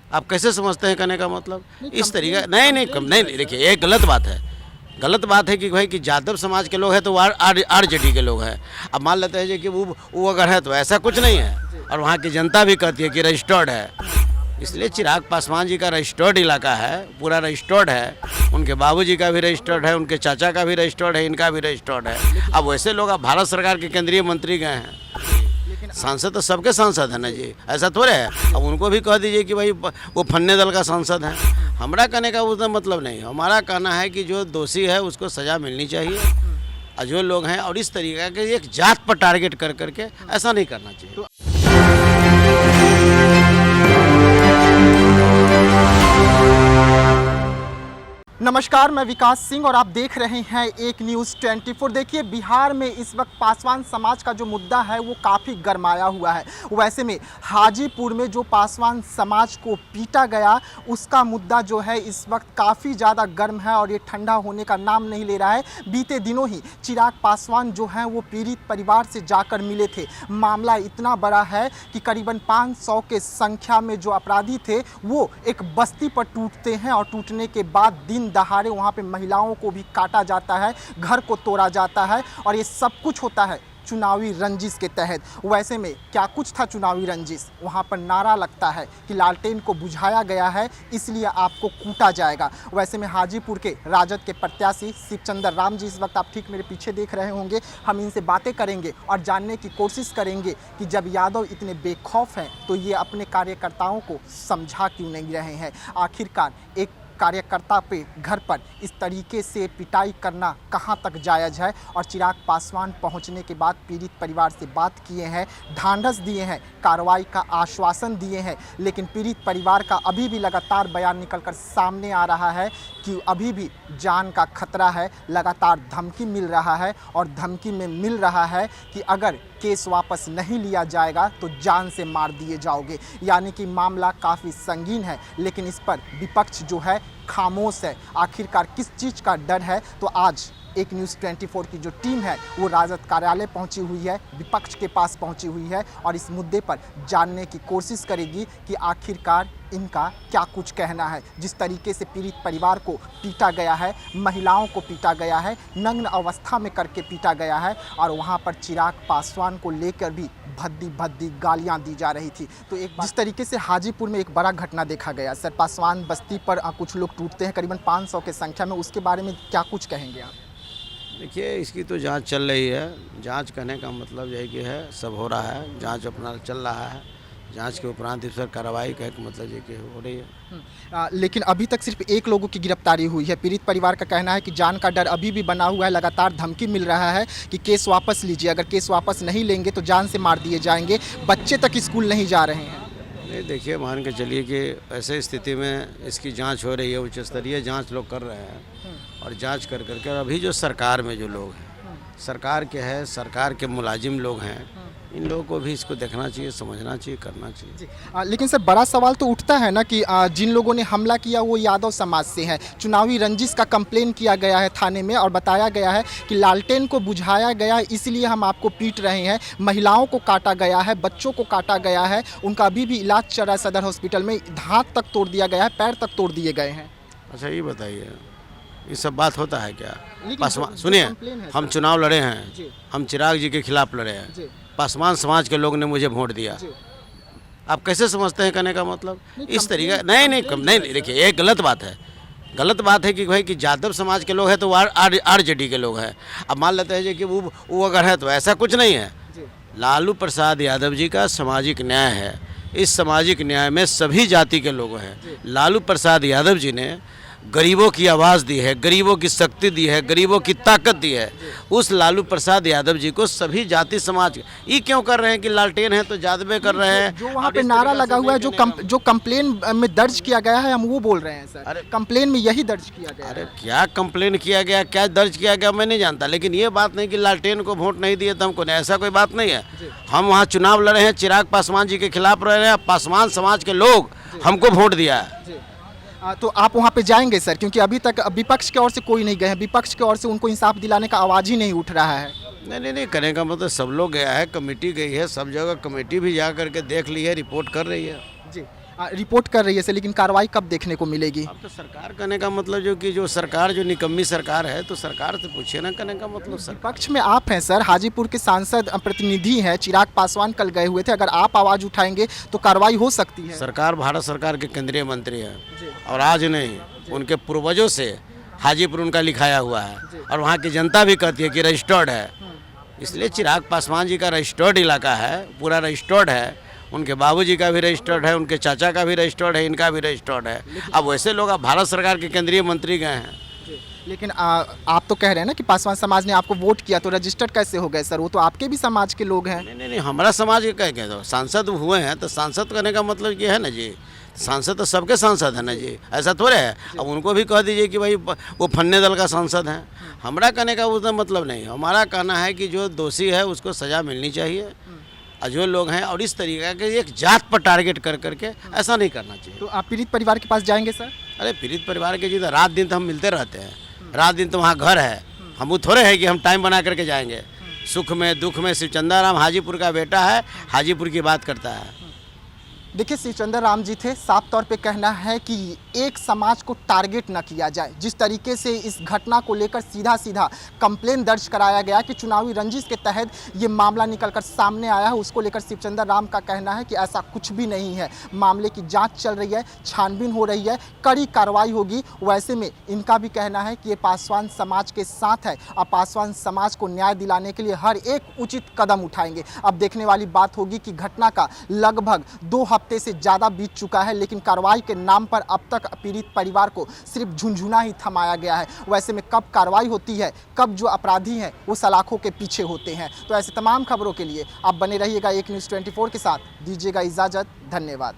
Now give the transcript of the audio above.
आप कैसे समझते हैं कहने का मतलब? इस तरीके नहीं, देखिए ये गलत बात है। गलत बात है कि भाई कि यादव समाज के लोग हैं तो वो आरजेडी के लोग हैं। अब मान लेते हैं कि वो अगर है तो ऐसा कुछ नहीं है, और वहाँ की जनता भी कहती है कि रजिस्टर्ड है। इसलिए चिराग पासवान जी का रजिस्टर्ड इलाका है, पूरा रजिस्टर्ड है। उनके बाबूजी का भी रजिस्टर्ड है, उनके चाचा का भी रजिस्टर्ड है, इनका भी रजिस्टर्ड है। अब वैसे लोग अब भारत सरकार के केंद्रीय मंत्री गए हैं, सांसद तो सबके सांसद है ना जी, ऐसा थोड़े है। अब उनको भी कह दीजिए कि भाई वो फन्ने दल का सांसद है। हमारा कहने का उसका मतलब नहीं, हमारा कहना है कि जो दोषी है उसको सज़ा मिलनी चाहिए, और जो लोग हैं और इस तरीके के एक जात पर टारगेट कर करके ऐसा नहीं करना चाहिए। नमस्कार, मैं विकास सिंह और आप देख रहे हैं एक न्यूज़ 24। देखिए, बिहार में इस वक्त पासवान समाज का जो मुद्दा है वो काफ़ी गरमाया हुआ है। वैसे में हाजीपुर में जो पासवान समाज को पीटा गया उसका मुद्दा जो है इस वक्त काफ़ी ज़्यादा गर्म है और ये ठंडा होने का नाम नहीं ले रहा है। बीते दिनों ही चिराग पासवान जो हैं वो पीड़ित परिवार से जाकर मिले थे। मामला इतना बड़ा है कि करीबन 500 के संख्या में जो अपराधी थे वो एक बस्ती पर टूटते हैं और टूटने के बाद दिन दहाड़े वहाँ पे महिलाओं को भी काटा जाता है, घर को तोड़ा जाता है, और ये सब कुछ होता है चुनावी रंजिश के तहत। वैसे में क्या कुछ था चुनावी रंजिश? वहाँ पर नारा लगता है कि लालटेन को बुझाया गया है इसलिए आपको कूटा जाएगा। वैसे में हाजीपुर के राजद के प्रत्याशी शिवचंद्र राम जी इस वक्त आप ठीक मेरे पीछे देख रहे होंगे। हम इनसे बातें करेंगे और जानने की कोशिश करेंगे कि जब यादव इतने बेखौफ हैं तो ये अपने कार्यकर्ताओं को समझा क्यों नहीं रहे हैं। आखिरकार एक कार्यकर्ता पे घर पर इस तरीके से पिटाई करना कहां तक जायज़ है, और चिराग पासवान पहुंचने के बाद पीड़ित परिवार से बात किए हैं, ढांढस दिए हैं, कार्रवाई का आश्वासन दिए हैं, लेकिन पीड़ित परिवार का अभी भी लगातार बयान निकलकर सामने आ रहा है कि अभी भी जान का खतरा है। लगातार धमकी मिल रहा है और धमकी में मिल रहा है कि अगर केस वापस नहीं लिया जाएगा तो जान से मार दिए जाओगे। यानी कि मामला काफ़ी संगीन है, लेकिन इस पर विपक्ष जो है खामोश है। आखिरकार किस चीज़ का डर है? तो आज एक न्यूज़ 24 की जो टीम है वो राजद कार्यालय पहुंची हुई है, विपक्ष के पास पहुंची हुई है और इस मुद्दे पर जानने की कोशिश करेगी कि आखिरकार इनका क्या कुछ कहना है। जिस तरीके से पीड़ित परिवार को पीटा गया है, महिलाओं को पीटा गया है, नग्न अवस्था में करके पीटा गया है, और वहाँ पर चिराग पासवान को लेकर भी भद्दी भद्दी गालियाँ दी जा रही थी। तो एक जिस तरीके से हाजीपुर में एक बड़ा घटना देखा गया सर, पासवान बस्ती पर कुछ लोग टूटते हैं करीबन 500 के संख्या में, उसके बारे में क्या कुछ कहेंगे आप? देखिए, इसकी तो जांच चल रही है। जांच करने का मतलब यही कि है सब हो रहा है, जांच अपना चल रहा है। जांच के उपरांत इस पर कार्रवाई का मतलब ये कि हो रही है। लेकिन अभी तक सिर्फ एक लोगों की गिरफ्तारी हुई है। पीड़ित परिवार का कहना है कि जान का डर अभी भी बना हुआ है, लगातार धमकी मिल रहा है कि केस वापस लीजिए, अगर केस वापस नहीं लेंगे तो जान से मार दिए जाएंगे। बच्चे तक स्कूल नहीं जा रहे हैं। नहीं, देखिए, मान के चलिए कि ऐसे स्थिति में इसकी जांच हो रही है, उच्च स्तरीय जांच लोग कर रहे हैं, और जांच कर करके अभी जो सरकार में जो लोग हैं, सरकार के हैं, सरकार के मुलाजिम लोग हैं, इन लोगों को भी इसको देखना चाहिए, समझना चाहिए, करना चाहिए। लेकिन सर, बड़ा सवाल तो उठता है ना कि जिन लोगों ने हमला किया वो यादव समाज से हैं। चुनावी रंजिश का कंप्लेन किया गया है थाने में और बताया गया है कि लालटेन को बुझाया गया इसलिए हम आपको पीट रहे हैं। महिलाओं को काटा गया है, बच्चों को काटा गया है, उनका अभी भी इलाज चल रहा है सदर हॉस्पिटल में, हाथ तक तोड़ दिया गया है, पैर तक तोड़ दिए गए हैं। अच्छा, ये बताइए, ये सब बात होता है क्या? पासवान, सुनिए, हम चुनाव लड़े हैं, हम चिराग जी के खिलाफ लड़े हैं, पासवान समाज के लोग ने मुझे वोट दिया। आप कैसे समझते हैं कहने का मतलब? इस तरीके नहीं, देखिए ये गलत बात है। गलत बात है कि भाई कि यादव समाज के लोग हैं तो वो आरजेडी के लोग हैं। अब मान लेते हैं कि वो अगर है तो ऐसा कुछ नहीं है। लालू प्रसाद यादव जी का सामाजिक न्याय है, इस सामाजिक न्याय में सभी जाति के लोग हैं। लालू प्रसाद यादव जी ने गरीबों की आवाज़ दी है, गरीबों की शक्ति दी है, गरीबों की ताकत दी है। उस लालू प्रसाद यादव जी को सभी जाति समाज ये क्यों कर रहे हैं कि लालटेन है तो यादवें कर रहे हैं? जो वहाँ पे नारा लगा हुआ है, जो कंप्लेन में दर्ज किया गया है, हम वो बोल रहे हैं सर। अरे कंप्लेन में यही दर्ज किया गया। अरे क्या कंप्लेन किया गया, क्या दर्ज किया गया, मैं नहीं जानता। लेकिन ये बात नहीं कि लालटेन को वोट नहीं दिए तो हमको नहीं, ऐसा कोई बात नहीं है। हम वहाँ चुनाव लड़े हैं, चिराग पासवान जी के खिलाफ रहे हैं, पासवान समाज के लोग हमको वोट दिया है। तो आप वहाँ पे जाएंगे सर? क्योंकि अभी तक विपक्ष की ओर से कोई नहीं गए हैं, विपक्ष की ओर से उनको इंसाफ दिलाने का आवाज़ ही नहीं उठ रहा है। नहीं, करने का मतलब सब लोग गया है, कमेटी गई है, सब जगह कमेटी भी जा करके देख ली है, रिपोर्ट कर रही है। जी, रिपोर्ट कर रही है सर, लेकिन कार्रवाई कब देखने को मिलेगी? अब तो सरकार कहने का मतलब जो सरकार जो निकम्मी सरकार है, तो सरकार से पूछिए ना, कहने का मतलब सर। पक्ष में आप हैं सर, हाजीपुर के सांसद प्रतिनिधि हैं, चिराग पासवान कल गए हुए थे, अगर आप आवाज़ उठाएंगे तो कार्रवाई हो सकती है। सरकार भारत सरकार के केंद्रीय मंत्री है और आज नहीं, उनके पूर्वजों से हाजीपुर उनका लिखाया हुआ है और वहाँ की जनता भी कहती है कि रजिस्टर्ड है। इसलिए चिराग पासवान जी का रजिस्टर्ड इलाका है, पूरा रजिस्टर्ड है। उनके बाबूजी का भी रजिस्टर्ड है, उनके चाचा का भी रजिस्टर्ड है, इनका भी रजिस्टर्ड है। अब वैसे लोग अब भारत सरकार के केंद्रीय मंत्री गए हैं। लेकिन आप तो कह रहे हैं ना कि पासवान समाज ने आपको वोट किया, तो रजिस्टर्ड कैसे हो गए सर? वो तो आपके भी समाज के लोग हैं। नहीं, हमारा समाज के कह दो, सांसद हुए हैं तो सांसद कहने का मतलब ये है ना जी, सांसद तो सबके सांसद है ना जी, ऐसा थोड़े है। अब उनको भी कह दीजिए कि भाई वो फन्ने दल का सांसद है। हमारा कहने का उसका मतलब नहीं, हमारा कहना है कि जो दोषी है उसको सज़ा मिलनी चाहिए, और जो लोग हैं और इस तरीके के एक जात पर टारगेट कर करके ऐसा नहीं करना चाहिए। तो आप पीड़ित परिवार के पास जाएंगे सर? अरे पीड़ित परिवार के जी तो रात दिन तो हम मिलते रहते हैं, रात दिन तो वहाँ घर है। हम वो थोड़े हैं कि हम टाइम बना करके जाएंगे। सुख में दुख में शिवचंद्र राम हाजीपुर का बेटा है, हाजीपुर की बात करता है। देखिए, शिवचंद्र राम जी थे, साफ तौर पे कहना है कि एक समाज को टारगेट न किया जाए। जिस तरीके से इस घटना को लेकर सीधा सीधा कंप्लेन दर्ज कराया गया कि चुनावी रंजिश के तहत ये मामला निकलकर सामने आया है, उसको लेकर शिवचंद्र राम का कहना है कि ऐसा कुछ भी नहीं है। मामले की जांच चल रही है, छानबीन हो रही है, कड़ी कार्रवाई होगी। वैसे में इनका भी कहना है कि ये पासवान समाज के साथ है और पासवान समाज को न्याय दिलाने के लिए हर एक उचित कदम उठाएंगे। अब देखने वाली बात होगी कि घटना का लगभग 2 हफ्ते से ज़्यादा बीत चुका है, लेकिन कार्रवाई के नाम पर अब तक पीड़ित परिवार को सिर्फ झुंझुना ही थमाया गया है। वैसे में कब कार्रवाई होती है, कब जो अपराधी हैं वो सलाखों के पीछे होते हैं। तो ऐसे तमाम खबरों के लिए आप बने रहिएगा एक न्यूज़ 24 के साथ। दीजिएगा इजाज़त, धन्यवाद।